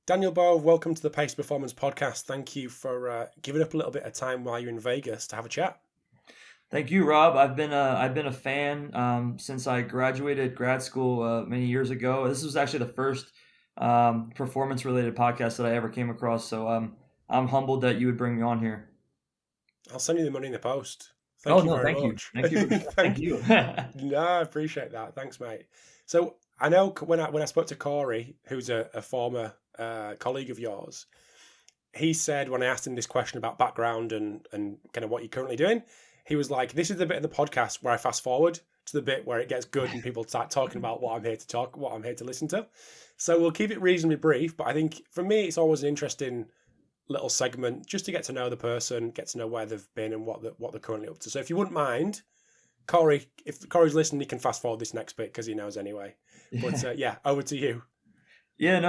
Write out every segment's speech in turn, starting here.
Daniel Bove, welcome to the Pacey Performance Podcast. Thank you for giving up a little bit of time while you're in Vegas to have a chat. Thank you, Rob. I've been a fan since I graduated grad school many years ago. This was actually the first performance related podcast that I ever came across. So I'm humbled that you would bring me on here. I'll send you the money in the post. Thank you very much. Thank you. Thank you. No, I appreciate that. Thanks, mate. So I know when I spoke to Corey, who's a former colleague of yours, he said when I asked him this question about background and kind of what you're currently doing, he was like, "This is the bit of the podcast where I fast forward to the bit where it gets good and people start talking about what I'm here to listen to." So we'll keep it reasonably brief, but I think for me it's always an interesting little segment just to get to know the person, get to know where they've been and what they're currently up to. So if you wouldn't mind, Corey, if Corey's listening, he can fast forward this next bit because he knows anyway. But over to you. So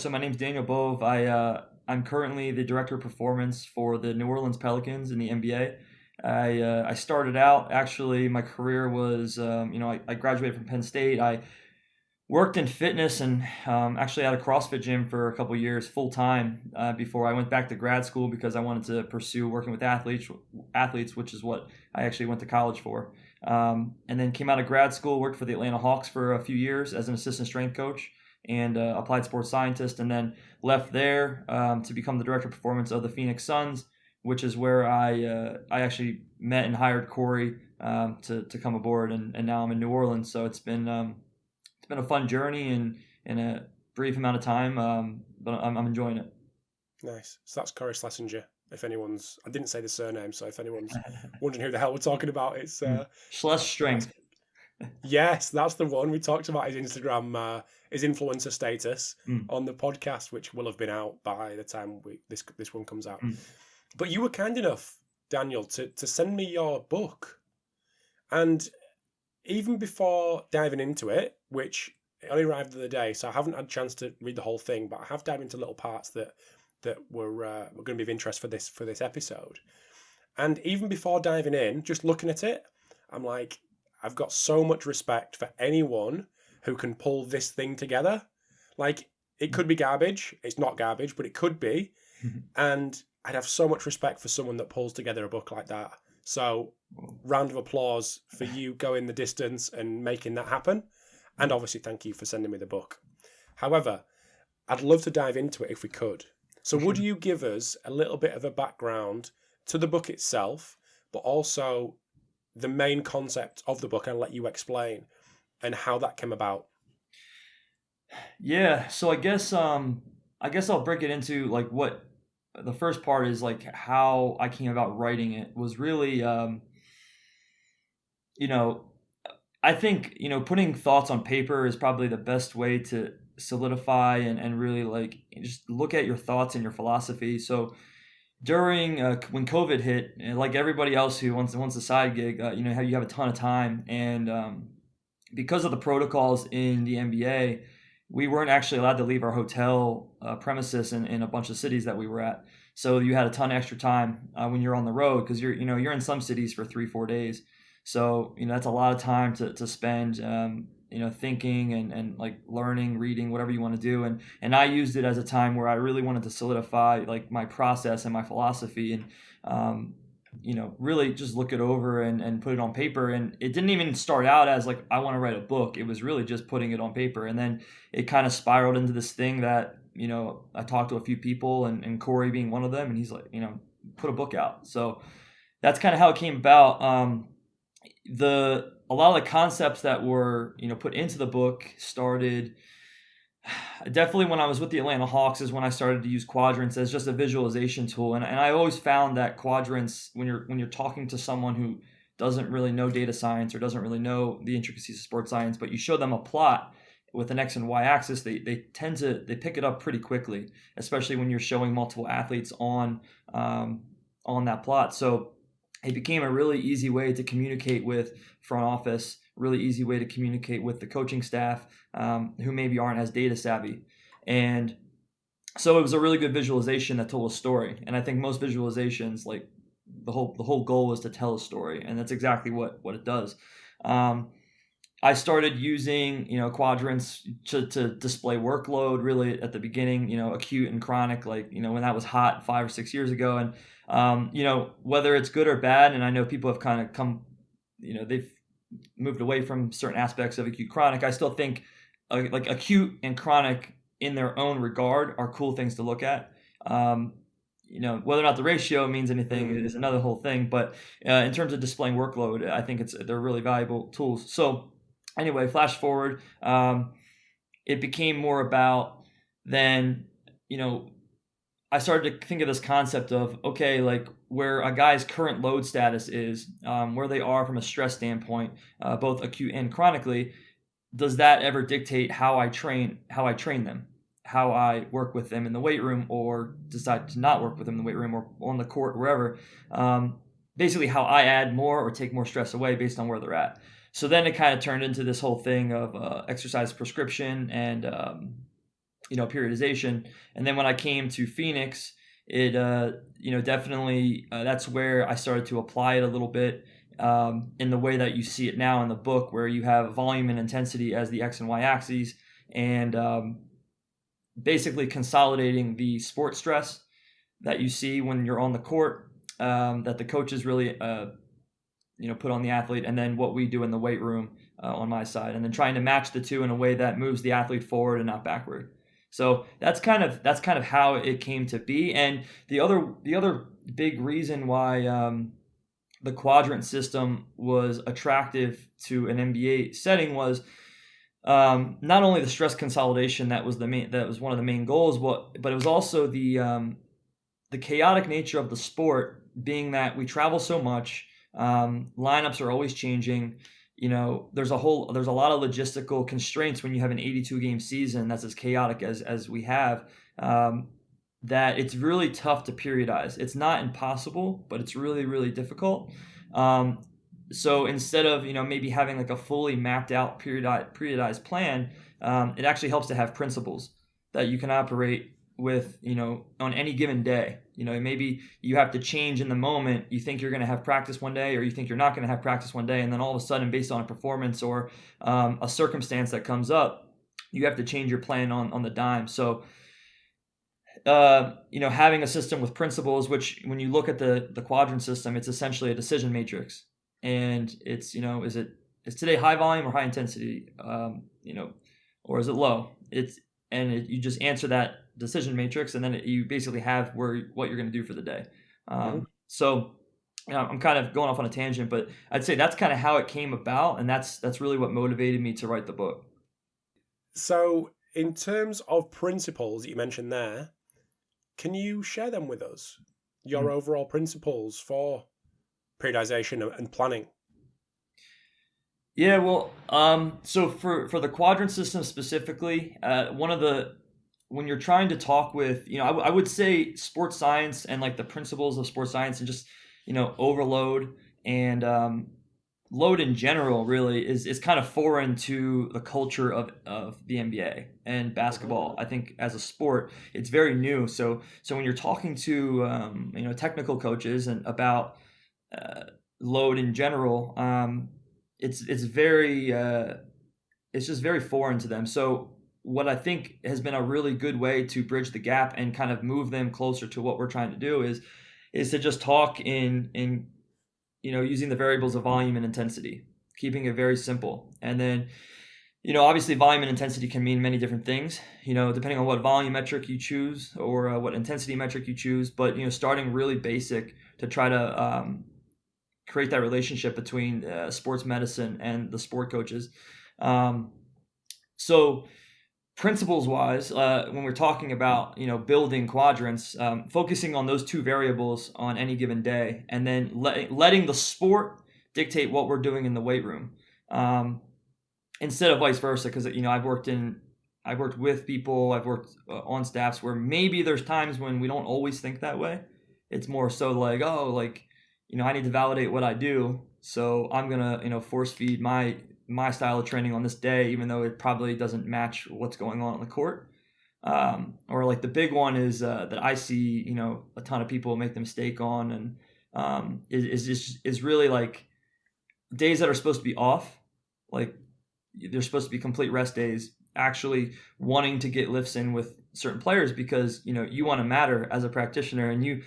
my name's Daniel Bove. I'm currently the director of performance for the New Orleans Pelicans in the NBA. I started out, actually, my career was, I graduated from Penn State. I worked in fitness and actually had a CrossFit gym for a couple of years full time before I went back to grad school because I wanted to pursue working with athletes, which is what I actually went to college for. And then came out of grad school, worked for the Atlanta Hawks for a few years as an assistant strength coach and applied sports scientist, and then left there to become the director of performance of the Phoenix Suns, which is where I actually met and hired Corey to come aboard, and now I'm in New Orleans. So it's been a fun journey in a brief amount of time, but I'm enjoying it. Nice. So that's Corey Schlesinger. I didn't say the surname, so if anyone's wondering who the hell we're talking about, it's Schlesh Strength. Yes, that's the one. We talked about his Instagram, his influencer status on the podcast, which will have been out by the time this one comes out. But you were kind enough, Daniel, to send me your book. And even before diving into it, which only arrived the other day, so I haven't had a chance to read the whole thing, but I have dived into little parts that were going to be of interest for this episode. And even before diving in, just looking at it, I'm like, I've got so much respect for anyone who can pull this thing together. Like, it could be garbage. It's not garbage, but it could be. And I'd have so much respect for someone that pulls together a book like that. So, round of applause for you going the distance and making that happen. And obviously, thank you for sending me the book. However, I'd love to dive into it if we could. So would you give us a little bit of a background to the book itself, but also the main concept of the book, and let you explain and how that came about? Yeah, so I guess I'll break it into like what the first part is, like how I came about writing it was really I think, putting thoughts on paper is probably the best way to solidify and really like just look at your thoughts and your philosophy. So during when COVID hit, like everybody else who wants a side gig, you have a ton of time, and because of the protocols in the NBA, we weren't actually allowed to leave our hotel premises in a bunch of cities that we were at. So you had a ton of extra time when you're on the road because you're in some cities for 3-4 days. So that's a lot of time to spend thinking and like learning, reading, whatever you want to do. And I used it as a time where I really wanted to solidify like my process and my philosophy, and really just look it over and put it on paper. And it didn't even start out as like, I want to write a book. It was really just putting it on paper. And then it kind of spiraled into this thing that, I talked to a few people, and Corey being one of them, and he's like, put a book out. So that's kind of how it came about. A lot of the concepts that were put into the book started definitely when I was with the Atlanta Hawks, is when I started to use quadrants as just a visualization tool. And I always found that quadrants, when you're talking to someone who doesn't really know data science or doesn't really know the intricacies of sports science, but you show them a plot with an X and Y axis, they pick it up pretty quickly, especially when you're showing multiple athletes on that plot. So it became a really easy way to communicate with front office, really easy way to communicate with the coaching staff who maybe aren't as data savvy. And so it was a really good visualization that told a story. And I think most visualizations, like the whole goal was to tell a story, and that's exactly what it does. I started using, quadrants to display workload really at the beginning, acute and chronic, like, when that was hot 5 or 6 years ago. And, whether it's good or bad, and I know people have kind of come, they've moved away from certain aspects of acute chronic. I still think like acute and chronic in their own regard are cool things to look at. Whether or not the ratio means anything is another whole thing. But in terms of displaying workload, I think they're really valuable tools. So anyway, flash forward, it became more about then, I started to think of this concept of, okay, like where a guy's current load status is, where they are from a stress standpoint, both acute and chronically, does that ever dictate how I train them, how I work with them in the weight room or decide to not work with them in the weight room or on the court, wherever. Basically how I add more or take more stress away based on where they're at. So then it kind of turned into this whole thing of exercise prescription and, periodization. And then when I came to Phoenix, it, definitely that's where I started to apply it a little bit in the way that you see it now in the book, where you have volume and intensity as the X and Y axes, and basically consolidating the sport stress that you see when you're on the court, that the coaches really put on the athlete, and then what we do in the weight room on my side, and then trying to match the two in a way that moves the athlete forward and not backward. So that's kind of how it came to be. And the other big reason why the quadrant system was attractive to an NBA setting was not only the stress consolidation that was one of the main goals, but it was also the chaotic nature of the sport, being that we travel so much. Lineups are always changing. There's a lot of logistical constraints when you have an 82 game season that's as chaotic as we have, that it's really tough to periodize. It's not impossible, but it's really, really difficult. So instead of, maybe having like a fully mapped out periodized plan, it actually helps to have principles that you can operate with, on any given day. Maybe you have to change in the moment. You think you're going to have practice one day, or you think you're not going to have practice one day. And then all of a sudden, based on a performance or a circumstance that comes up, you have to change your plan on the dime. So, having a system with principles, which when you look at the quadrant system, it's essentially a decision matrix. And it's, is today high volume or high intensity, or is it low? You just answer that decision matrix, and then you basically have what you're going to do for the day. So, I'm kind of going off on a tangent, but I'd say that's kind of how it came about, and that's really what motivated me to write the book. So, in terms of principles that you mentioned there, can you share them with us? Your overall principles for periodization and planning? Yeah, well, so for the quadrant system specifically, when you're trying to talk with, I would say sports science and like the principles of sports science and just, overload and load in general really is kind of foreign to the culture of the NBA and basketball. I think as a sport, it's very new. So when you're talking to, technical coaches and about load in general, it's just very foreign to them. So what I think has been a really good way to bridge the gap and kind of move them closer to what we're trying to do is to just talk in using the variables of volume and intensity, keeping it very simple. And then, obviously volume and intensity can mean many different things, depending on what volume metric you choose or what intensity metric you choose. But, starting really basic to try to create that relationship between sports medicine and the sport coaches. So principles wise, when we're talking about, building quadrants, focusing on those two variables on any given day, and then letting the sport dictate what we're doing in the weight room, instead of vice versa. Because, I've worked with people, I've worked on staffs where maybe there's times when we don't always think that way. It's more so like, I need to validate what I do, so I'm gonna, force feed my style of training on this day, even though it probably doesn't match what's going on the court. Or like the big one is that I see, a ton of people make the mistake on, and is really like days that are supposed to be off, like there's supposed to be complete rest days, actually wanting to get lifts in with certain players because, you want to matter as a practitioner. And you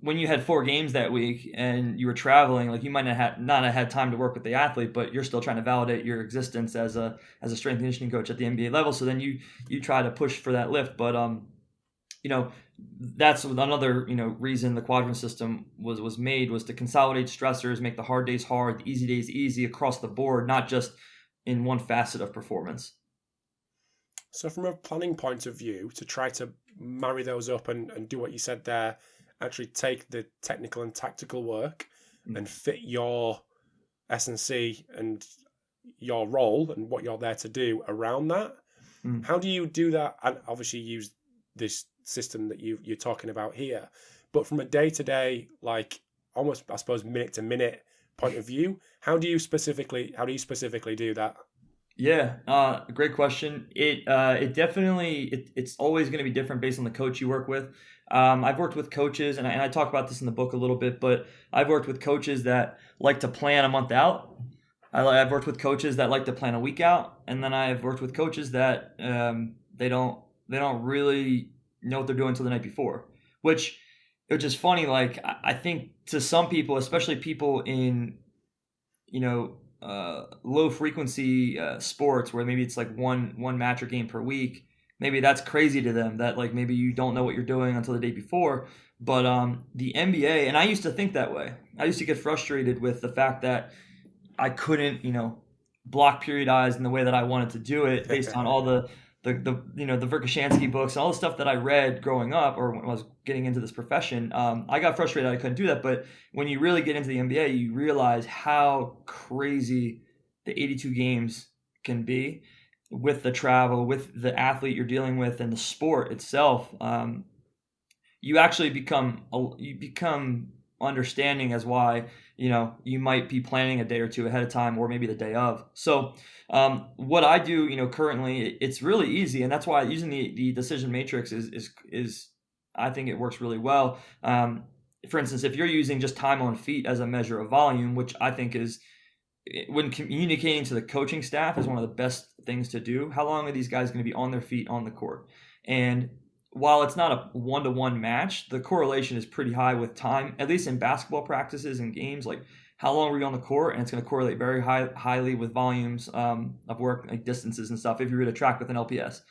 when you had 4 games that week and you were traveling, like you might not have had time to work with the athlete, but you're still trying to validate your existence as a strength and conditioning coach at the NBA level. So then you try to push for that lift. But that's another reason the quadrant system was made, was to consolidate stressors, make the hard days hard, the easy days easy across the board, not just in one facet of performance. So from a planning point of view, to try to marry those up and do what you said there, actually take the technical and tactical work and fit your S&C and your role and what you're there to do around that. How do you do that? And obviously use this system that you're talking about here, but from a day-to-day, like almost, I suppose, minute-to-minute point of view, how do you specifically do that? Yeah, great question. It definitely it's always going to be different based on the coach you work with. I've worked with coaches, and I talk about this in the book a little bit, but I've worked with coaches that like to plan a month out. I've worked with coaches that like to plan a week out, and then I've worked with coaches that they don't really know what they're doing until the night before, which is funny. Like I think to some people, especially people in low frequency sports where maybe it's like one match or game per week, maybe that's crazy to them, that like maybe you don't know what you're doing until the day before. But the NBA, and I used to think that way. I used to get frustrated with the fact that I couldn't block periodize in the way that I wanted to do it based on all the Verkhoshansky books and all the stuff that I read growing up or when I was getting into this profession. I got frustrated I couldn't do that. But when you really get into the NBA, you realize how crazy the 82 games can be with the travel, with the athlete you're dealing with, and the sport itself. You actually become understanding as why you might be planning a day or two ahead of time, or maybe the day of. So what I do currently, it's really easy, and that's why using the decision matrix is I think it works really well. For instance, if you're using just time on feet as a measure of volume, which I think is, when communicating to the coaching staff, is one of the best things to do. How long are these guys going to be on their feet on the court? And while it's not a one-to-one match, the correlation is pretty high with time, at least in basketball practices and games. Like, how long were you on the court? And it's going to correlate very highly with volumes of work, like distances and stuff, if you were to track with an LPS.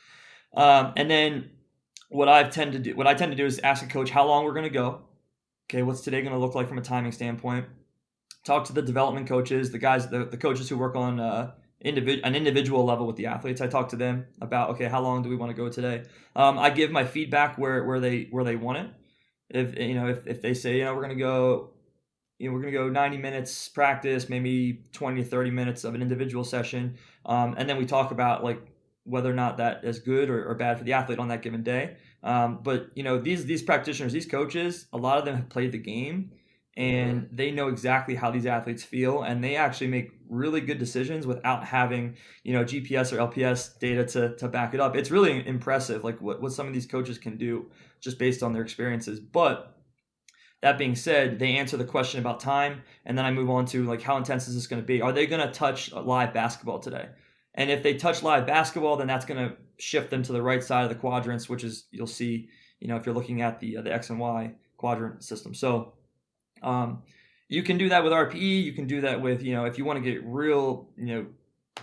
And then what I tend to do is ask a coach how long we're going to go. Okay, what's today going to look like from a timing standpoint? Talk to the development coaches, the guys, the coaches who work on an individual level with the athletes. I talk to them about, okay, how long do we want to go today? I give my feedback where they want it. If they say, we're going to go 90 minutes practice, maybe 20 to 30 minutes of an individual session, and then we talk about like whether or not that is good or bad for the athlete on that given day. But these practitioners, these coaches, a lot of them have played the game, and they know exactly how these athletes feel, and they actually make really good decisions without having GPS or LPS data to back it up. It's really impressive, like what some of these coaches can do just based on their experiences. But that being said, they answer the question about time, and then I move on to like, how intense is this going to be? Are they going to touch live basketball today? And if they touch live basketball, then that's going to shift them to the right side of the quadrants, which is, you'll see, if you're looking at the X and Y quadrant system. So you can do that with RPE. You can do that with, if you want to get real,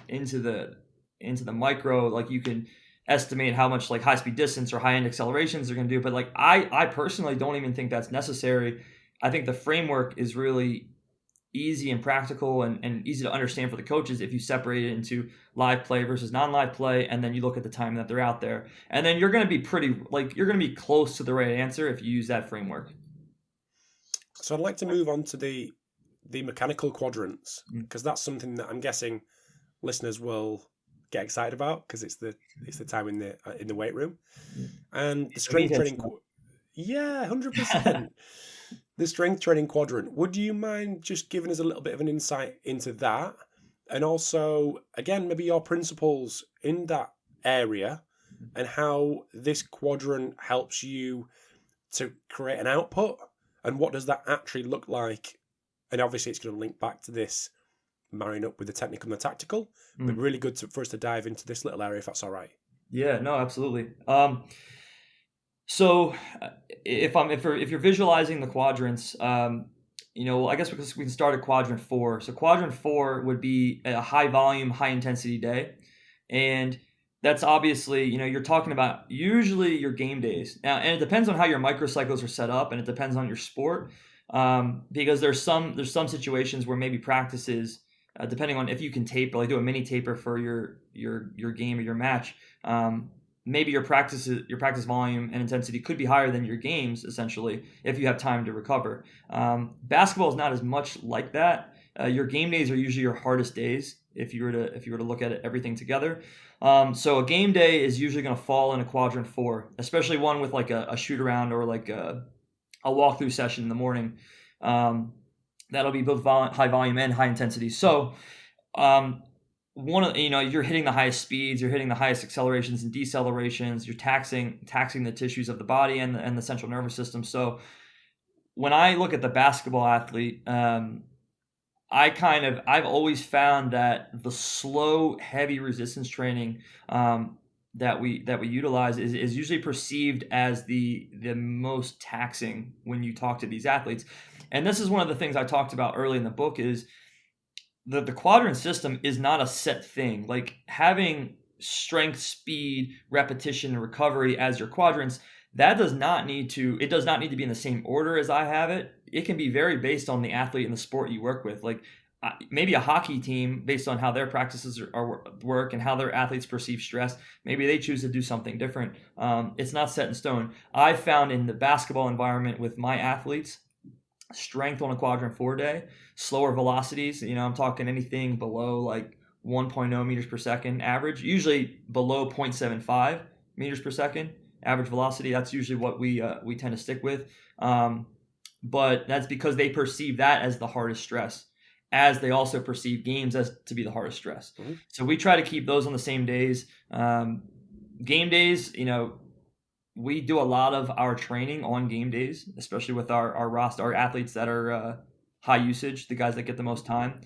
into the micro, like you can estimate how much like high speed distance or high end accelerations they're going to do. But like, I personally don't even think that's necessary. I think the framework is really easy and practical and easy to understand for the coaches if you separate it into live play versus non-live play, and then you look at the time that they're out there, and then you're going to be you're going to be close to the right answer if you use that framework. So I'd like to move on to the mechanical quadrants, because that's something that I'm guessing listeners will get excited about, because it's the time in the weight room, and the strength training. 100%. The strength training quadrant. Would you mind just giving us a little bit of an insight into that, and also again maybe your principles in that area, and how this quadrant helps you to create an output, and what does that actually look like? And obviously it's going to link back to this marrying up with the technical and the tactical. But really good for us to dive into this little area, if that's all right. Yeah, no, absolutely. So if you're visualizing the quadrants, I guess we can start at quadrant 4. So quadrant 4 would be a high volume, high intensity day, and that's obviously, you're talking about usually your game days now, and it depends on how your microcycles are set up, and it depends on your sport, because there's some situations where maybe practices, depending on if you can taper, like do a mini taper for your game or your match. Maybe your practice volume and intensity could be higher than your games, essentially, if you have time to recover. Basketball is not as much like that. Your game days are usually your hardest days if you were to look at everything together. So a game day is usually going to fall in a quadrant 4, especially one with like a shoot around or like a walkthrough session in the morning. That'll be both high volume and high intensity. So you're hitting the highest speeds, you're hitting the highest accelerations and decelerations, you're taxing the tissues of the body and the central nervous system. So when I look at the basketball athlete, I've always found that the slow, heavy resistance training that we utilize is usually perceived as the most taxing when you talk to these athletes. And this is one of the things I talked about early in the book is the quadrant system is not a set thing. Like having strength, speed, repetition, and recovery as your quadrants, it does not need to be in the same order as I have it. It can be very based on the athlete and the sport you work with. Like maybe a hockey team, based on how their practices work and how their athletes perceive stress, maybe they choose to do something different. It's not set in stone. I found in the basketball environment with my athletes, strength on a quadrant 4 day, slower velocities, I'm talking anything below like 1.0 meters per second average, usually below 0.75 meters per second average velocity. That's usually what we tend to stick with. But that's because they perceive that as the hardest stress, as they also perceive games as to be the hardest stress. Mm-hmm. So we try to keep those on the same days. Game days, we do a lot of our training on game days, especially with our roster, our athletes that are high usage, the guys that get the most time.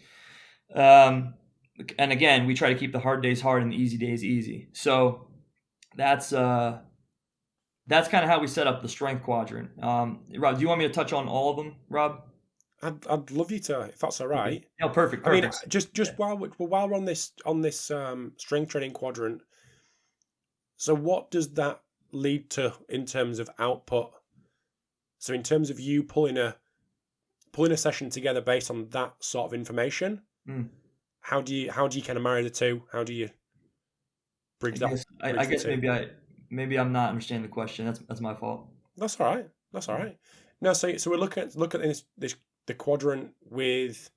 And again, we try to keep the hard days hard and the easy days easy. So that's kind of how we set up the strength quadrant. Rob, do you want me to touch on all of them, Rob? I'd love you to, if that's all right. Yeah, perfect. I mean, just while we're on this strength training quadrant, so what does that lead to in terms of output? So in terms of you pulling a session together based on that sort of information, how do you kind of marry the two? How do you bridge that? I guess maybe I'm not understanding the question. That's my fault. That's all right. No, so we're looking at the quadrant with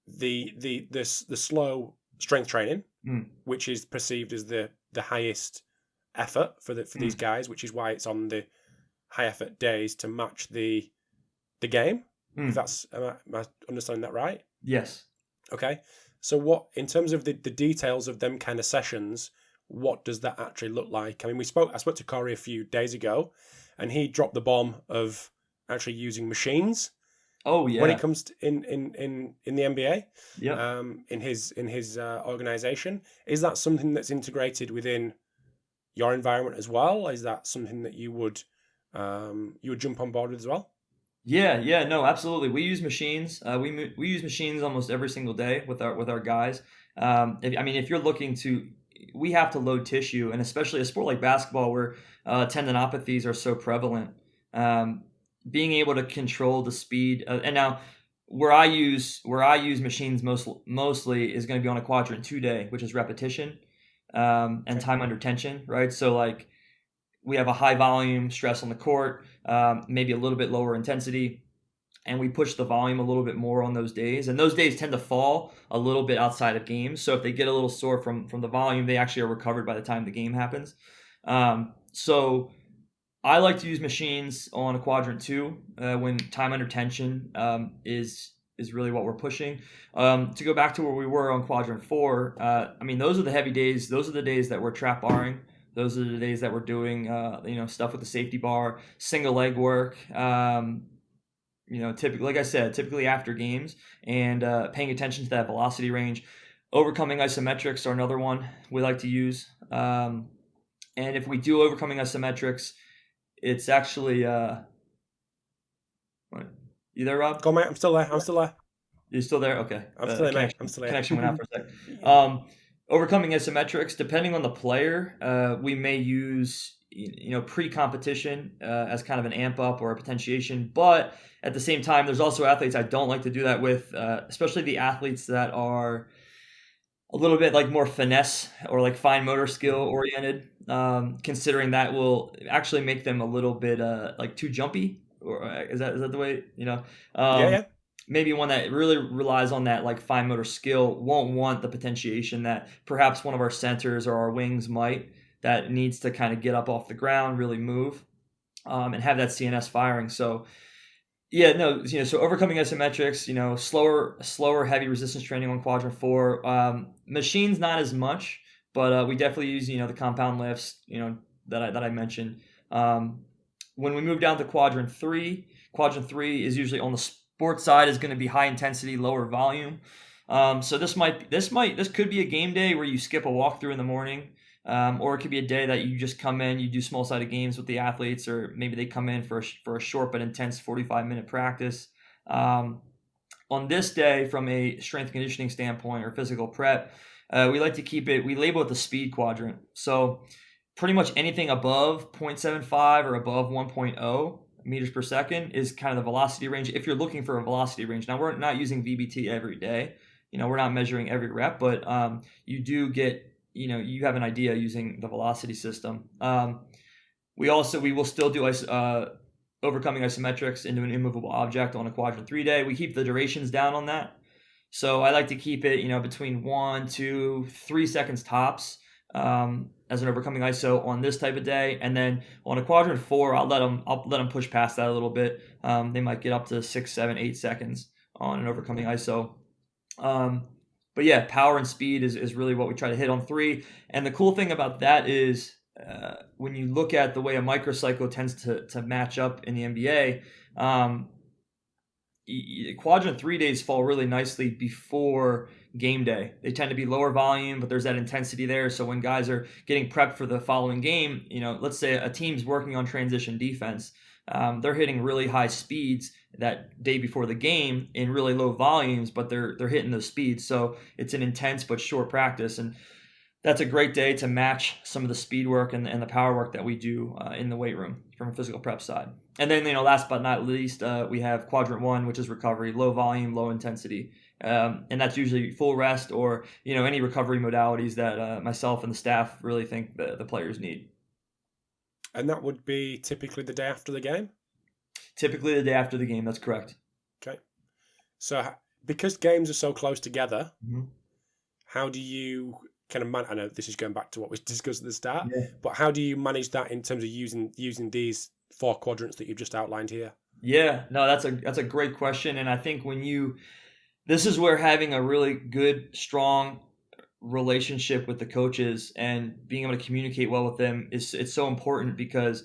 the slow strength training, which is perceived as the highest effort for these guys, which is why it's on the high effort days to match the game. If am I understanding that right? Yes. Okay. So what, in terms of the details of them kind of sessions, what does that actually look like? I mean, I spoke to Corey a few days ago, and he dropped the bomb of actually using machines. Oh yeah. When it comes to in the NBA, yeah. In his organization, is that something that's integrated within your environment as well? Is that something that you would jump on board with as well? Yeah, no, absolutely. We use machines. We use machines almost every single day with our guys. If you're looking to, we have to load tissue, and especially a sport like basketball where tendinopathies are so prevalent. Being able to control the speed, and now where I use machines mostly is going to be on a quadrant 2 day, which is repetition and time under tension, right? So like we have a high volume stress on the court, maybe a little bit lower intensity, and we push the volume a little bit more on those days. And those days tend to fall a little bit outside of games. So if they get a little sore from the volume, they actually are recovered by the time the game happens. So I like to use machines on a quadrant 2 when time under tension is really what we're pushing. To go back to where we were on quadrant 4, those are the heavy days. Those are the days that we're trap barring. Those are the days that we're doing stuff with the safety bar, single leg work, typically, like I said, typically after games, and paying attention to that velocity range. Overcoming isometrics are another one we like to use. And if we do overcoming isometrics, it's actually what? You there, Rob? Go on, mate. I'm still there. You're still there? Okay. I'm still there, mate. I'm still there. Connection went out for a sec. Overcoming isometrics, depending on the player, we may use pre-competition as kind of an amp up or a potentiation. But at the same time, there's also athletes I don't like to do that with, especially the athletes that are a little bit like more finesse or like fine motor skill oriented, considering that will actually make them a little bit like too jumpy. Or is that the way, Yeah. Maybe one that really relies on that like fine motor skill won't want the potentiation that perhaps one of our centers or our wings might, that needs to kind of get up off the ground, really move, and have that CNS firing. So so overcoming isometrics, slower heavy resistance training on quadrant 4. Machines not as much, but we definitely use the compound lifts that I mentioned. When we move down to quadrant 3 is usually on the sports side, is going to be high intensity, lower volume. So this could be a game day where you skip a walkthrough in the morning. Or it could be a day that you just come in, you do small-sided games with the athletes, or maybe they come in for a short but intense 45-minute practice. On this day, from a strength conditioning standpoint or physical prep, we like to keep it, we label it the speed quadrant. So pretty much anything above 0.75 or above 1.0 meters per second is kind of the velocity range, if you're looking for a velocity range. Now, we're not using VBT every day. We're not measuring every rep, but you do get, you have an idea using the velocity system. We will still do overcoming isometrics into an immovable object on a quadrant 3 day. We keep the durations down on that. So I like to keep it, between 1, 2, 3 seconds tops as an overcoming ISO on this type of day. And then on a quadrant 4, I'll let them push past that a little bit. They might get up to 6, 7, 8 seconds on an overcoming ISO. But yeah, power and speed is really what we try to hit on 3. And the cool thing about that is when you look at the way a microcycle tends to match up in the NBA, quadrant 3 days fall really nicely before game day. They tend to be lower volume, but there's that intensity there. So when guys are getting prepped for the following game, let's say a team's working on transition defense, they're hitting really high speeds that day before the game in really low volumes, but they're hitting those speeds. So it's an intense but short practice, and that's a great day to match some of the speed work and the power work that we do in the weight room from a physical prep side. And then, last but not least, we have quadrant 1, which is recovery, low volume, low intensity. And that's usually full rest or, any recovery modalities that myself and the staff really think the players need. And that would be typically the day after the game? Typically the day after the game, that's correct. Okay. So because games are so close together, mm-hmm. How do you kind of I know this is going back to what we discussed at the start, yeah. But how do you manage that in terms of using these 4 quadrants that you've just outlined here? Yeah, no, that's a great question. And I think this is where having a really good, strong relationship with the coaches and being able to communicate well with them it's so important, because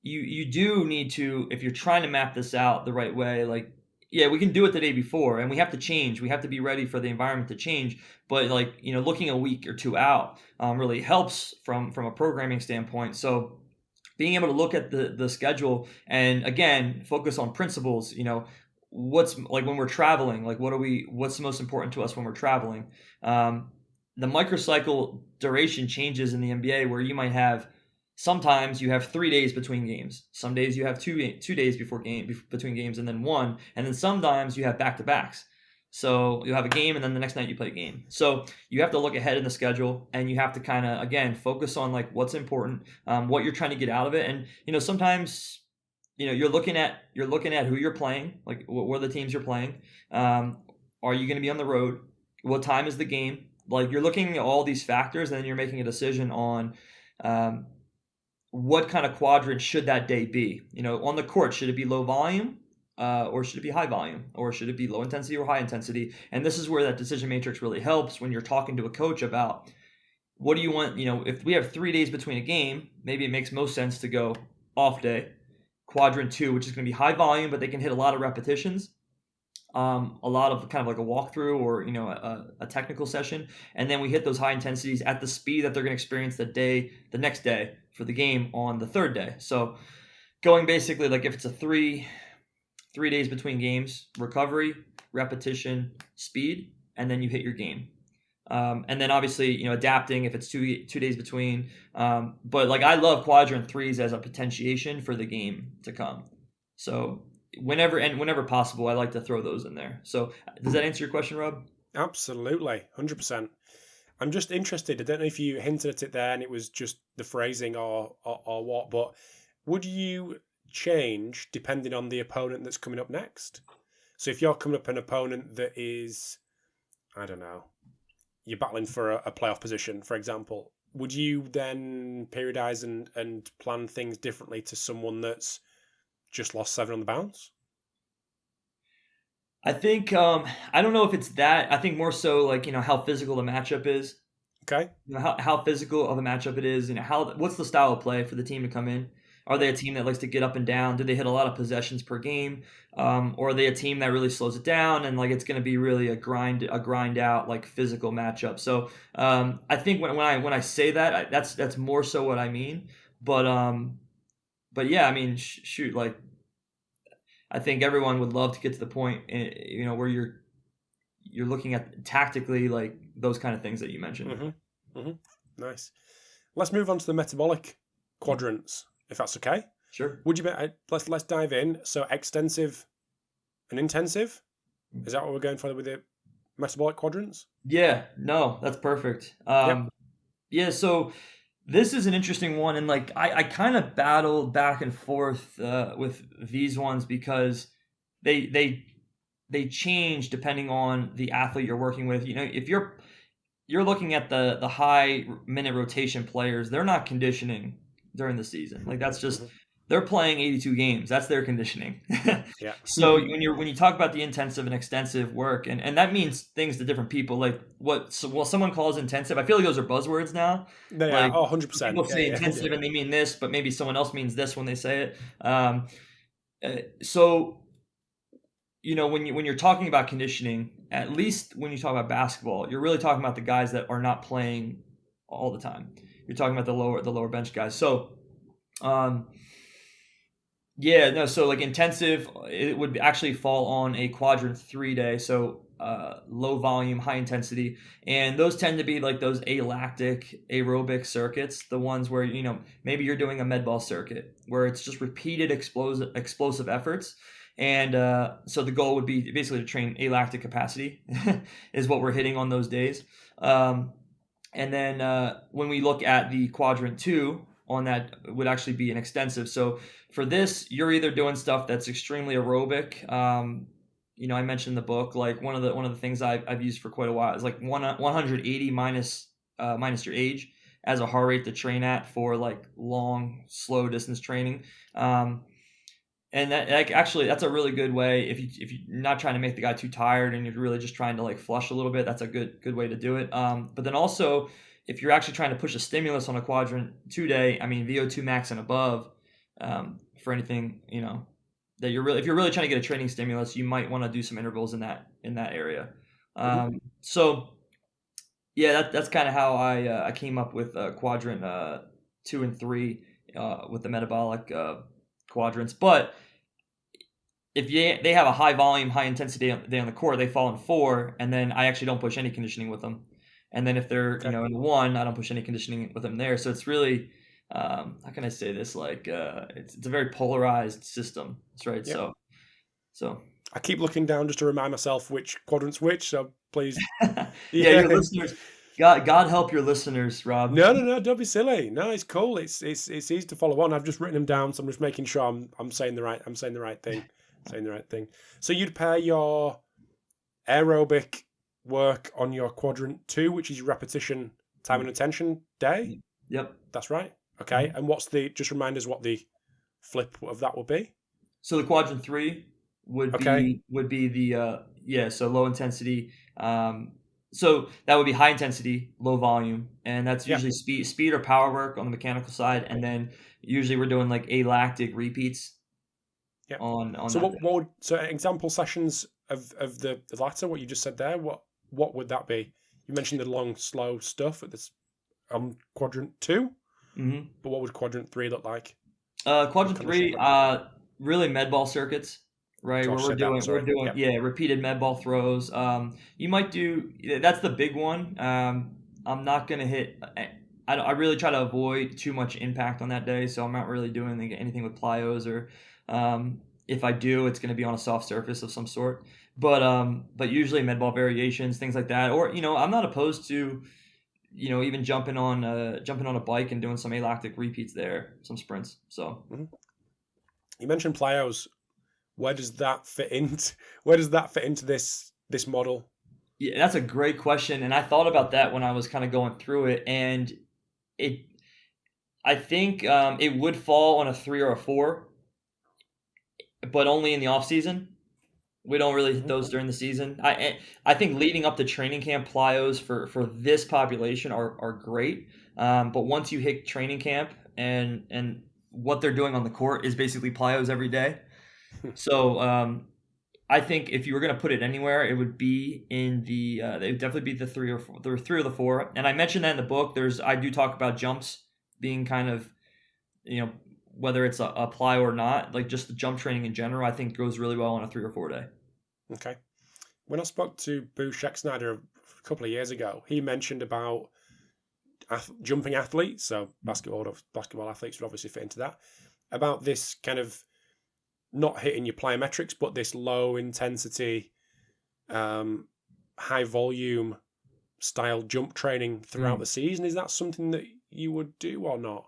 you do need to, if you're trying to map this out the right way, we can do it the day before and we have to change. We have to be ready for the environment to change. But looking a week or 2 out really helps from a programming standpoint. So being able to look at the schedule and again, focus on principles, what's like when we're traveling, what's the most important to us when we're traveling? The microcycle duration changes in the NBA where you might have, sometimes you have 3 days between games. Some days you have 2 days between games and then 1. And then sometimes you have back-to-backs. So you have a game and then the next night you play a game. So you have to look ahead in the schedule and you have to kind of, again, focus on what's important, what you're trying to get out of it. And, sometimes, you're looking at who you're playing, what are the teams you're playing. Are you going to be on the road? What time is the game? You're looking at all these factors and then you're making a decision on what kind of quadrant should that day be? On the court, should it be low volume or should it be high volume? Or should it be low intensity or high intensity? And this is where that decision matrix really helps when you're talking to a coach about what do you want? If we have 3 days between a game, maybe it makes most sense to go off day. quadrant 2, which is going to be high volume, but they can hit a lot of repetitions. A lot of kind of like a walkthrough or, a technical session. And then we hit those high intensities at the speed that they're going to experience the next day for the game on the third day. So going basically like if it's a three days between games, recovery, repetition, speed, and then you hit your game. And then obviously, adapting if it's two days between. But like I love quadrant 3s as a potentiation for the game to come. So whenever possible, I like to throw those in there. So does that answer your question, Rob? Absolutely, 100%. I'm just interested. I don't know if you hinted at it there and it was just the phrasing or what, but would you change depending on the opponent that's coming up next? So if you're coming up an opponent that is, I don't know, you're battling for a playoff position, for example, would you then periodize and plan things differently to someone that's just lost 7 on the bounce? I think I don't know if it's that. I think more so like how physical the matchup is. Okay. How physical of a matchup it is, what's the style of play for the team to come in? Are they a team that likes to get up and down? Do they hit a lot of possessions per game? Or are they a team that really slows it down and like it's going to be really a grind out like physical matchup? So I think when I say that, that's more so what I mean. But yeah, I mean, shoot, like I think everyone would love to get to the point, where you're looking at tactically like those kind of things that you mentioned. Mm-hmm. Mm-hmm. Nice. Let's move on to the metabolic quadrants, if that's okay. Sure. Would you let's dive in. So extensive and intensive. Is that what we're going for with the metabolic quadrants? Yeah. No, that's perfect. Yep. Yeah. So this is an interesting one, and like I kind of battled back and forth with these ones because they change depending on the athlete you're working with. If you're looking at the high minute rotation players, they're not conditioning during the season. Like that's just they're playing 82 games. That's their conditioning. Yeah. So when you talk about the intensive and extensive work, and that means things to different people. Like what someone calls intensive, I feel like those are buzzwords now. They like, are 100%. People say intensive and they mean this, but maybe someone else means this when they say it. So when you're talking about conditioning, at least when you talk about basketball, you're really talking about the guys that are not playing all the time. You're talking about the lower bench guys. So, so like intensive, it would actually fall on a quadrant 3 day. So low volume, high intensity, and those tend to be like those alactic aerobic circuits, the ones where maybe you're doing a med ball circuit where it's just repeated explosive efforts. And so the goal would be basically to train alactic capacity is what we're hitting on those days. And then when we look at the quadrant 2 on that, it would actually be an extensive. So for this, you're either doing stuff that's extremely aerobic. I mentioned the book, like one of the things I've used for quite a while is like 180 minus your age as a heart rate to train at for like long, slow distance training. And that that's a really good way if you're not trying to make the guy too tired and you're really just trying to like flush a little bit. That's a good way to do it. But then also if you're actually trying to push a stimulus on a quadrant 2 day, I mean VO2 max and above, for anything that if you're really trying to get a training stimulus, you might want to do some intervals in that area. So yeah, that's kind of how I came up with quadrant 2 and 3 with the metabolic quadrants. But if they have a high volume, high intensity day on the court, they fall in 4, and then I actually don't push any conditioning with them. And then if they're in 1, I don't push any conditioning with them there. So it's really how can I say this? Like it's a very polarized system. That's right. Yep. So I keep looking down just to remind myself which quadrant's which. So please, your listeners. God help your listeners, Rob. No, don't be silly. No, it's cool. It's easy to follow on. I've just written them down, so I'm just making sure I'm saying the right thing. Saying the right thing. So you'd pair your aerobic work on your quadrant 2, which is your repetition, time and attention day. Yep, that's right. Okay, and just remind us what the flip of that would be. So the quadrant 3 would be the so low intensity. So that would be high intensity, low volume, and that's usually speed or power work on the mechanical side, and then usually we're doing like alactic repeats Yeah. on So that day. so example sessions of the latter, what you just said there, what would that be? You mentioned the long, slow stuff at this quadrant 2, Mm-hmm. but what would quadrant 3 look like? Quadrant Conditioning 3, quadrant 3. really med ball circuits, right? Where Josh said that. we're Sorry. doing Yeah. yeah, repeated med ball throws. You might do that's the big one. I'm not gonna hit. I really try to avoid too much impact on that day, so I'm not really doing anything with plyos or if I do, it's gonna be on a soft surface of some sort. But usually med ball variations, things like that, or I'm not opposed to even jumping on a bike and doing some alactic repeats there, some sprints. So. Mm-hmm. You mentioned plyos. Where does that fit into? Where does that fit into this model? Yeah, that's a great question, and I thought about that when I was kind of going through it, and I think it would fall on a 3 or a 4, but only in the off season. We don't really hit those during the season. I think leading up to training camp, plyos for this population are great, but once you hit training camp and what they're doing on the court is basically plyos every day. So I think if you were going to put it anywhere, it would be in it would definitely be the 3 or 4, the 3 or the 4. And I mentioned that in the book. I do talk about jumps being kind of, whether it's a plyo or not, like just the jump training in general, I think goes really well on a 3 or 4 day. Okay. When I spoke to Boo Scheck-Snyder a couple of years ago, he mentioned about jumping athletes, so basketball athletes would obviously fit into that, about this kind of not hitting your plyometrics, but this low intensity, high volume style jump training throughout the season. Is that something that you would do or not?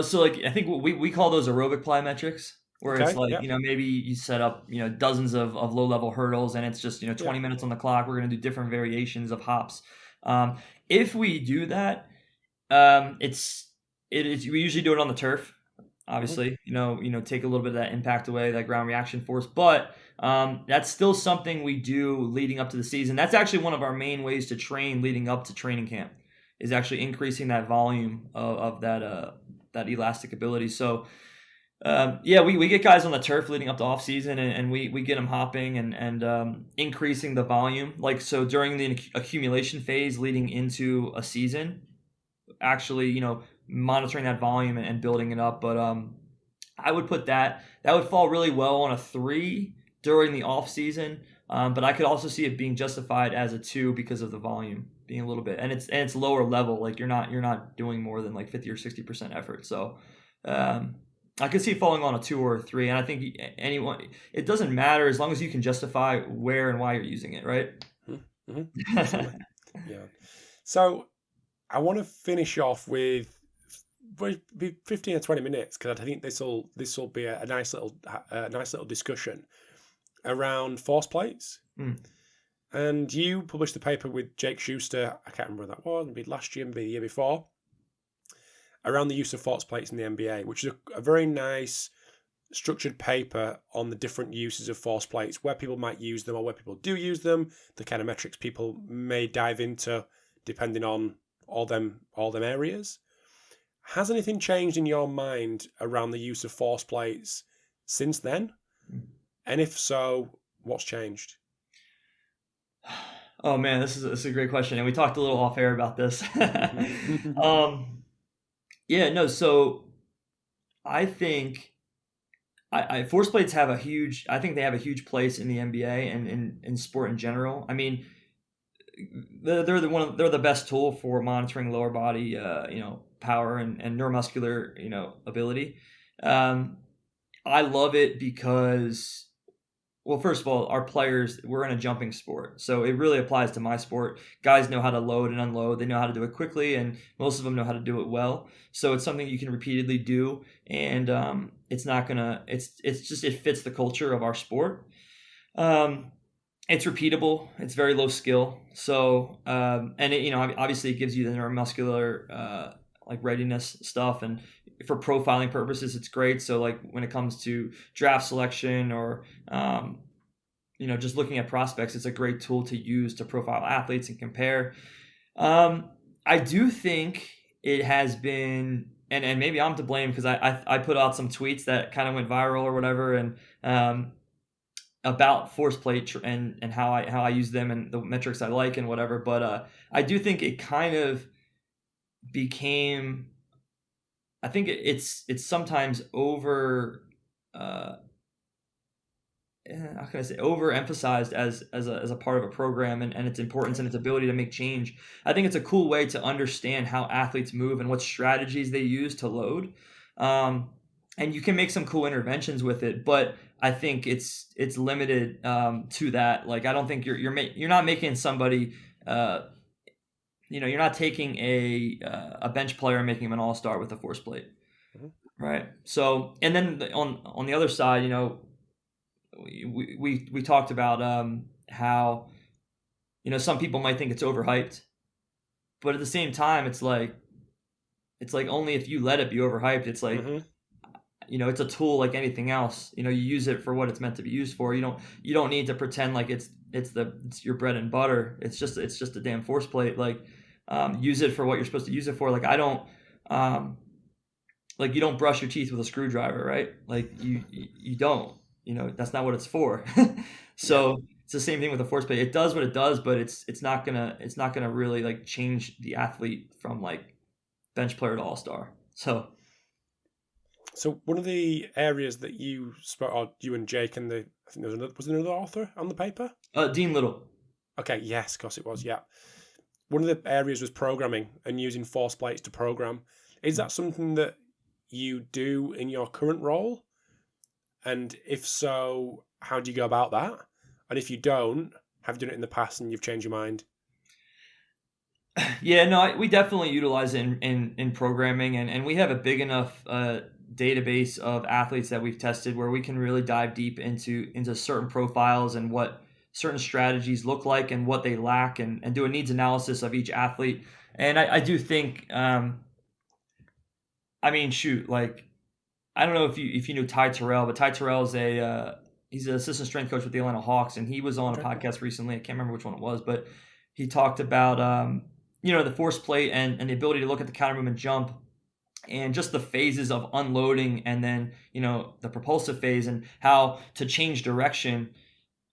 So like I think we call those aerobic plyometrics, where it's like, yep. maybe you set up, dozens of low level hurdles and it's just, 20 minutes on the clock. We're going to do different variations of hops. If we do that, we usually do it on the turf. Obviously, take a little bit of that impact away, that ground reaction force. But that's still something we do leading up to the season. That's actually one of our main ways to train leading up to training camp, is actually increasing that volume of that elastic ability. So, we get guys on the turf leading up to off season, and we get them hopping and increasing the volume. Like, so during the accumulation phase leading into a season, actually, monitoring that volume and building it up. But I would put that would fall really well on a 3 during the off season. But I could also see it being justified as a 2 because of the volume being a little bit, and it's lower level. Like you're not doing more than like 50 or 60% effort. So I could see it falling on a 2 or a 3. And I think it doesn't matter as long as you can justify where and why you're using it, right? Mm-hmm. Absolutely. Yeah. So I want to finish off with 15 or 20 minutes, because I think this will be a nice little discussion around force plates. And you published a paper with Jake Schuster, I can't remember when that was, maybe last year, maybe the year before, around the use of force plates in the NBA, which is a very nice structured paper on the different uses of force plates, where people might use them or where people do use them, the kind of metrics people may dive into depending on all them areas. Has anything changed in your mind around the use of force plates since then? And if so, what's changed? Oh man, this is a great question, and we talked a little off air about this. So I think force plates have a huge place in the NBA and in sport in general. I mean, they're the best tool for monitoring lower body power and neuromuscular ability. I love it because, well, first of all, our players, we're in a jumping sport, so it really applies to my sport. Guys know how to load and unload. They know how to do it quickly, and most of them know how to do it well. So it's something you can repeatedly do, and it fits the culture of our sport. It's repeatable. It's very low skill. So, obviously it gives you the neuromuscular, readiness stuff. And for profiling purposes, it's great. So like when it comes to draft selection or, just looking at prospects, it's a great tool to use to profile athletes and compare. I do think it has been, and maybe I'm to blame because I put out some tweets that kind of went viral or whatever, and about force plate and how I use them and the metrics I like and whatever. But I do think it kind of became, I think it's sometimes over, how can I say, overemphasized as a part of a program and its importance and its ability to make change. I think it's a cool way to understand how athletes move and what strategies they use to load. And you can make some cool interventions with it, but I think it's limited to that. Like, I don't think you're not making somebody, you're not taking a bench player and making him an all-star with a force plate, right? So, and then on the other side, we talked about how some people might think it's overhyped, but at the same time, it's like only if you let it be overhyped. It's like it's a tool like anything else. You use it for what it's meant to be used for. You don't need to pretend like it's your bread and butter. It's just a damn force plate. Like, use it for what you're supposed to use it for. Like, I don't like, you don't brush your teeth with a screwdriver, right? Like, you don't. That's not what it's for. So it's the same thing with the force plate. It does what it does, but it's not gonna really like change the athlete from like bench player to all-star. So one of the areas that you spoke, or you and Jake and I think was there another author on the paper? Dean Little. Okay, yes, of course it was, yeah. One of the areas was programming and using force plates to program. Is that something that you do in your current role? And if so, how do you go about that? And if you don't, have you done it in the past and you've changed your mind? Yeah, no, we definitely utilize it in programming, and we have a big enough database of athletes that we've tested where we can really dive deep into certain profiles and what certain strategies look like and what they lack, and do a needs analysis of each athlete. And I do think, shoot, like, I don't know if you knew Ty Terrell, but Ty Terrell is he's an assistant strength coach with the Atlanta Hawks, and he was on a podcast recently. I can't remember which one it was, but he talked about the force plate and the ability to look at the counter movement jump and just the phases of unloading and then the propulsive phase, and how to change direction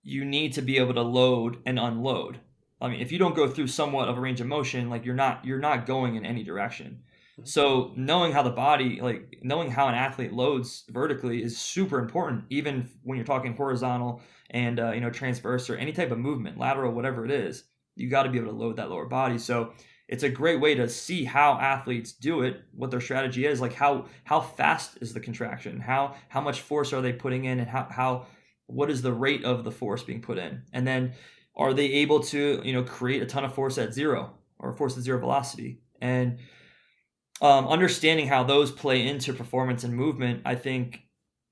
you need to be able to load and unload. I mean, if you don't go through somewhat of a range of motion, like you're not going in any direction. So knowing how knowing how an athlete loads vertically is super important, even when you're talking horizontal and transverse or any type of movement, lateral, whatever it is. You got to be able to load that lower body. So it's a great way to see how athletes do it, what their strategy is, like how fast is the contraction, how much force are they putting in, and what is the rate of the force being put in, and then are they able to create a ton of force at zero or force at zero velocity, and understanding how those play into performance and movement. I think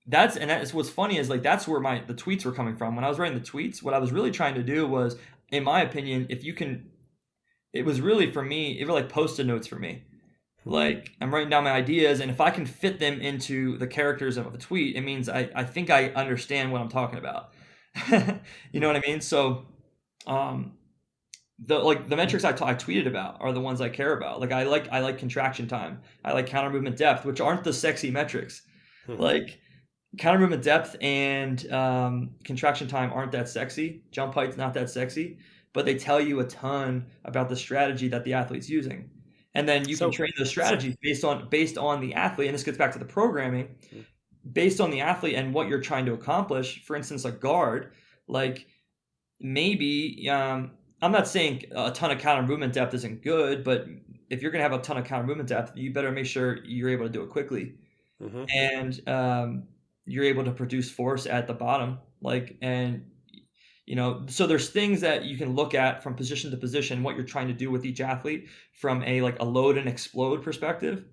that's what's funny is like that's where the tweets were coming from. When I was writing the tweets, what I was really trying to do was, in my opinion, it was really for me, it was like Post-it notes for me. Like, I'm writing down my ideas, and if I can fit them into the characters of a tweet, it means I think I understand what I'm talking about. You know what I mean? So the metrics I tweeted about are the ones I care about. Like, I like contraction time. I like counter movement depth, which aren't the sexy metrics. Like, counter movement depth and contraction time aren't that sexy. Jump height's not that sexy, but they tell you a ton about the strategy that the athlete's using. And then you can train those strategies based on the athlete. And this gets back to the programming, based on the athlete and what you're trying to accomplish. For instance, a guard, like, maybe, I'm not saying a ton of counter movement depth isn't good, but if you're going to have a ton of counter movement depth, you better make sure you're able to do it quickly. And you're able to produce force at the bottom. So there's things that you can look at from position to position, what you're trying to do with each athlete from a load and explode perspective,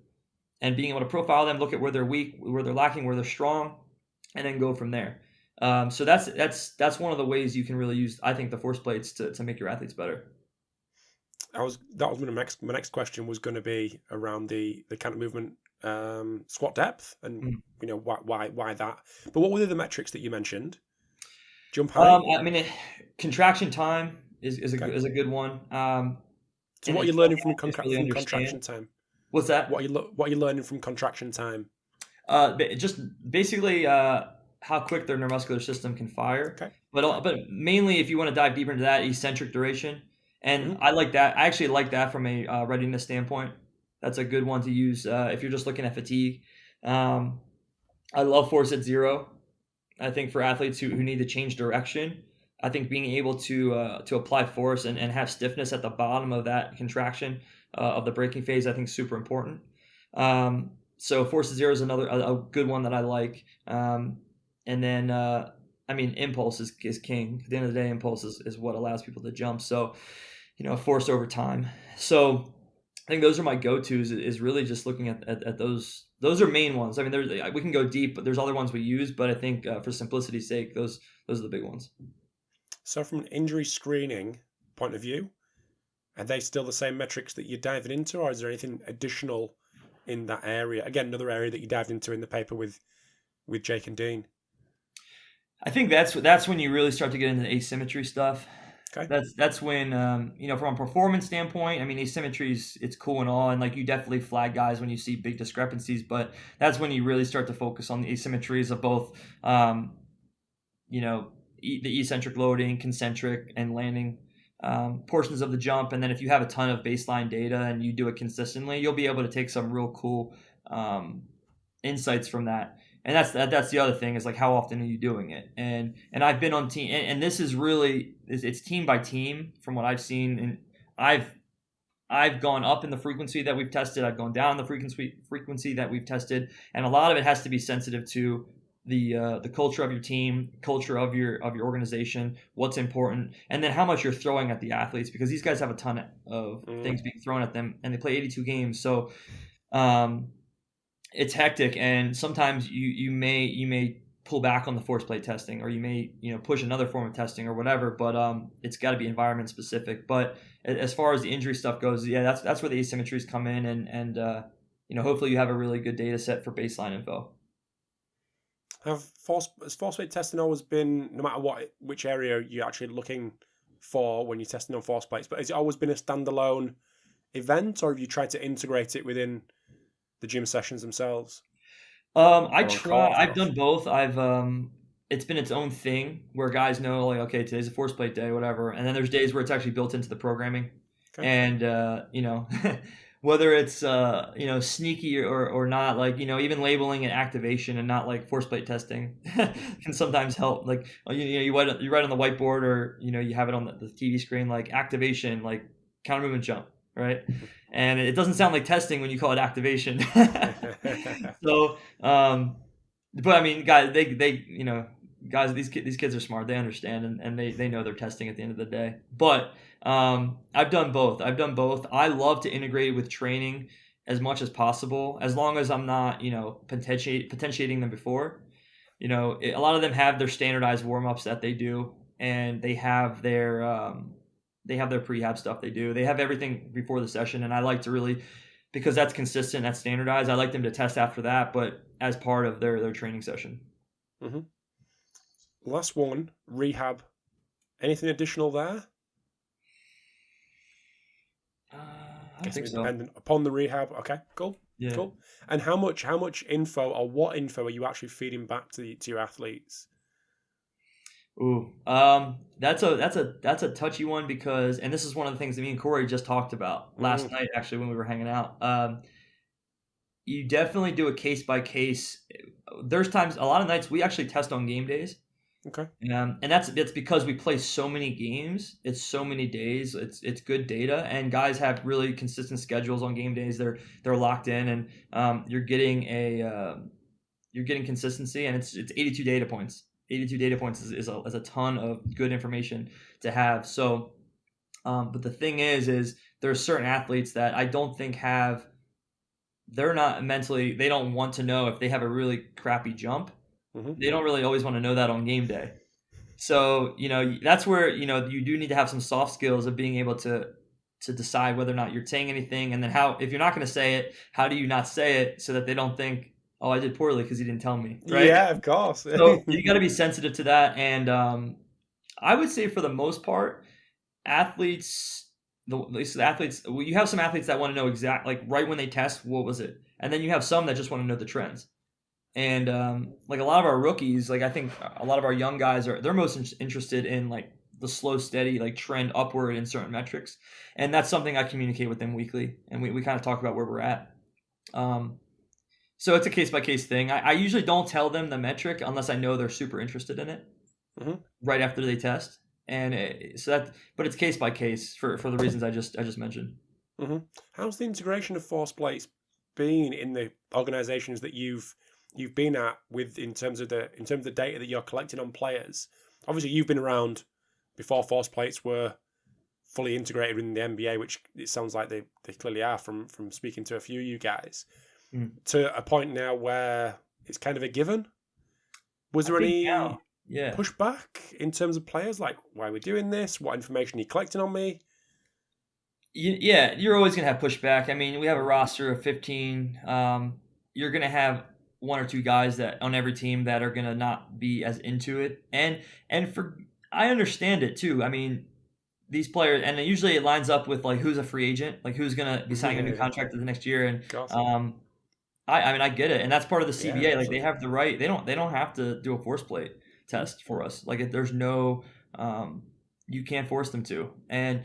and being able to profile them, look at where they're weak, where they're lacking, where they're strong, and then go from there. So that's one of the ways you can really use, I think, the force plates to make your athletes better. My next question was going to be around the kind of movement squat depth and why that. But what were the metrics that you mentioned? Jump height. Contraction time is a good one. So what are you learning from contraction time? What's that? What are you learning from contraction time? Just basically how quick their neuromuscular system can fire. Okay. But mainly, if you want to dive deeper into that, eccentric duration, and I like that. I actually like that from a readiness standpoint. That's a good one to use if you're just looking at fatigue. I love force at zero. I think for athletes who need to change direction, I think being able to apply force and have stiffness at the bottom of that contraction of the braking phase, I think is super important. So force at zero is another a good one that I like. And then impulse is king. At the end of the day, impulse is what allows people to jump. So, force over time. So I think those are my go-tos, is really just looking at those. Those are main ones. I mean, we can go deep, but there's other ones we use. But I think for simplicity's sake, those are the big ones. So from an injury screening point of view, are they still the same metrics that you're diving into, or is there anything additional in that area? Again, another area that you dived into in the paper with Jake and Dean. I think that's when you really start to get into the asymmetry stuff. Okay. That's when from a performance standpoint, I mean, asymmetry it's cool and all, and like you definitely flag guys when you see big discrepancies, but that's when you really start to focus on the asymmetries of both the eccentric loading, concentric, and landing portions of the jump. And then if you have a ton of baseline data and you do it consistently, you'll be able to take some real cool insights from that. And that's the other thing, is like, how often are you doing it? And I've been on team, and this is really, it's team by team from what I've seen. And I've gone up in the frequency that we've tested. I've gone down the frequency that we've tested. And a lot of it has to be sensitive to the culture of your team, culture of your organization, what's important, and then how much you're throwing at the athletes, because these guys have a ton of things being thrown at them, and they play 82 games. So it's hectic, and sometimes you may pull back on the force plate testing, or you may push another form of testing or whatever, but it's got to be environment specific. But as far as the injury stuff goes, yeah, that's where the asymmetries come in, and hopefully you have a really good data set for baseline info. Has force plate testing always been, no matter which area you're actually looking for when you're testing on force plates, but has it always been a standalone event, or have you tried to integrate it within the gym sessions themselves? I've done both. It's been its own thing where guys know, like, okay, today's a force plate day, whatever. And then there's days where it's actually built into the programming. Okay. And, whether it's, sneaky or not, like, even labeling it activation and not like force plate testing can sometimes help. Like, you write on the whiteboard, or, you have it on the TV screen, like activation, like counter movement jump, right? And it doesn't sound like testing when you call it activation. So, but I mean, guys, these kids are smart. They understand, and they know they're testing at the end of the day. But I've done both. I love to integrate with training as much as possible, as long as I'm not, potentiating them before. A lot of them have their standardized warm-ups that they do, and they have their prehab stuff they do. They have everything before the session, and I like to really, because that's consistent, that's standardized, I like them to test after that, but as part of their training session. Mm-hmm. Last one, rehab. Anything additional there? I think so. Dependent upon the rehab. Okay, cool. Yeah. Cool. And how much info, or what info are you actually feeding back to your athletes? Ooh, that's a touchy one, because, and this is one of the things that me and Corey just talked about last night, actually, when we were hanging out. You definitely do a case by case. There's times, a lot of nights we actually test on game days. Okay. And that's because we play so many games. It's so many days. It's good data, and guys have really consistent schedules on game days. They're locked in, and you're getting consistency, and it's 82 data points. 82 data points is a ton of good information to have. So, but the thing is there are certain athletes that I don't think they're not mentally, they don't want to know if they have a really crappy jump. Mm-hmm. They don't really always want to know that on game day. So, that's where, you do need to have some soft skills of being able to decide whether or not you're saying anything. And then if you're not going to say it, how do you not say it so that they don't think, oh, I did poorly because he didn't tell me, right? Yeah, of course. So you got to be sensitive to that. And I would say for the most part, athletes, the athletes, you have some athletes that want to know like right when they test, what was it? And then you have some that just want to know the trends. And like a lot of our rookies, like I think a lot of our young guys they're most interested in like the slow, steady, like trend upward in certain metrics. And that's something I communicate with them weekly. And we kind of talk about where we're at. So it's a case-by-case thing. I usually don't tell them the metric unless I know they're super interested in it right after they test. And but it's case-by-case for the reasons I just mentioned. How's the integration of force plates been in the organizations that you've been at in terms of the data that you're collecting on players? Obviously, you've been around before force plates were fully integrated in the NBA, which it sounds like they clearly are from speaking to a few of you guys, to a point now where it's kind of a given. Was there any pushback in terms of players? Like, why are we doing this? What information are you collecting on me? Yeah, you're always going to have pushback. I mean, we have a roster of 15. You're going to have one or two guys that on every team that are going to not be as into it. And I understand it too. I mean, these players, and usually it lines up with like who's a free agent, like who's going to be signing a new contract the next year. And I mean, I get it, and that's part of the CBA. Like they have the right; they don't have to do a force plate test for us. Like if there's no, you can't force them to. And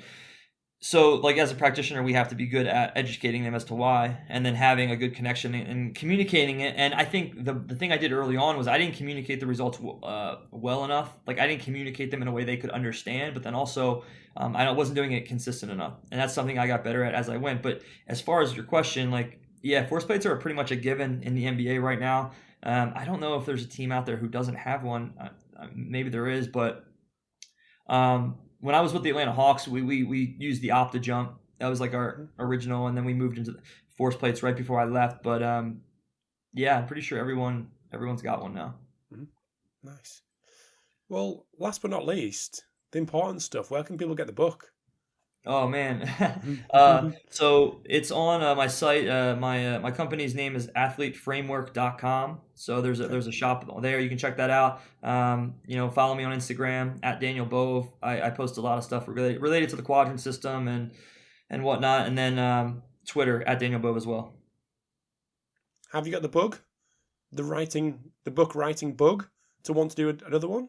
so, like as a practitioner, we have to be good at educating them as to why, and then having a good connection and communicating it. And I think the thing I did early on was I didn't communicate the results well enough. Like I didn't communicate them in a way they could understand, but then also I wasn't doing it consistent enough. And that's something I got better at as I went. But as far as your question, like, yeah, force plates are pretty much a given in the NBA right now. I don't know if there's a team out there who doesn't have one. Maybe there is, but when I was with the Atlanta Hawks, we used the Opta jump. That was like our original, and then we moved into the force plates right before I left. But yeah, I'm pretty sure everyone's got one now. Nice. Well, last but not least, the important stuff. Where can people get the book? Oh man, so it's on my site. My company's name is athleteframework.com. So there's a shop there. You can check that out. Follow me on Instagram at Daniel Bove. I post a lot of stuff related to the quadrant system and whatnot, and then Twitter at Daniel Bove as well. Have you got the bug? The book writing bug to want to do another one?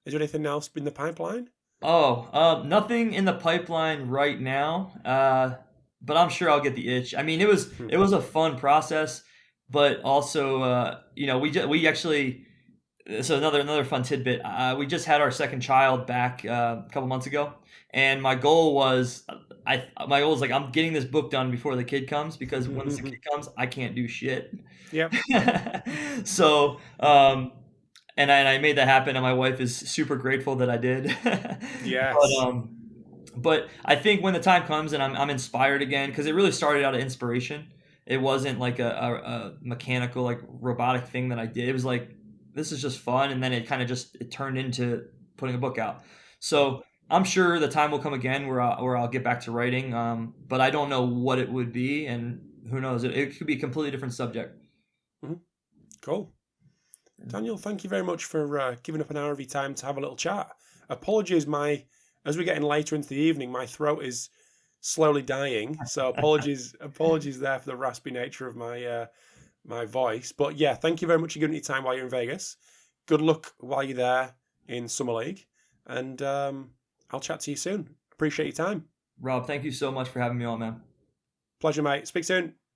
Is there anything else in the pipeline? Nothing in the pipeline right now, but I'm sure I'll get the itch. I mean, it was a fun process, but also, we actually, so another fun tidbit. We just had our second child back a couple months ago, and my goal was, like I'm getting this book done before the kid comes, because once the kid comes, I can't do shit. Yep. So, and I made that happen, and my wife is super grateful that I did. Yes. But I think when the time comes and I'm inspired again, because it really started out of inspiration. It wasn't like a mechanical, like robotic thing that I did. It was like, this is just fun, and then it kind of it turned into putting a book out. So I'm sure the time will come again where I'll get back to writing, but I don't know what it would be, and who knows? It could be a completely different subject. Cool. Daniel, thank you very much for giving up an hour of your time to have a little chat. Apologies, as we're getting later into the evening, my throat is slowly dying, so apologies there for the raspy nature of my voice. But yeah, thank you very much for giving me your time while you're in Vegas. Good luck while you're there in Summer League, and I'll chat to you soon. Appreciate your time. Rob, thank you so much for having me on, man. Pleasure, mate. Speak soon.